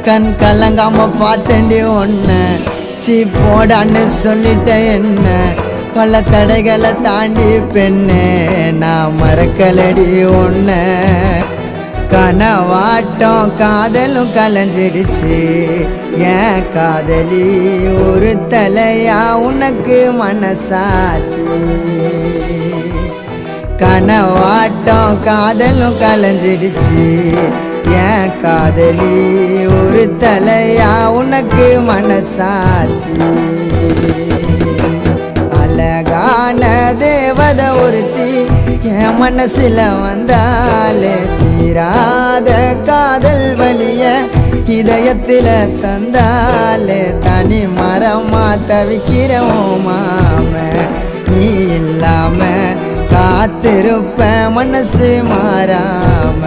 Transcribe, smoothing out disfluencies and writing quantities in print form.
கண் கலங்காம பார்த்தேன்டி ஒன்ன சீ போடான்னு சொல்லிட்ட என்ன பல தடைகளை தாண்டி பெண்ணே நான் மறக்கலடி ஒன்ன கனவாட்டம் காதலும் கலைஞ்சிடுச்சு ஏன் காதலி ஒரு தலையா உனக்கு மனசாச்சு கனவாட்டம் காதலும் கலைஞ்சிடுச்சு ஏன் காதலி ஒரு தலையா உனக்கு மனசாச்சு அழகான தேவதை ஒருத்தி என் மனசுல வந்தாலே தீராத காதல் வலிய இதயத்தில தந்தாலே தனி மரமா தவிக்கிறோம் மாம நீ இல்லாம காத்திருப்ப மனசு மாறாம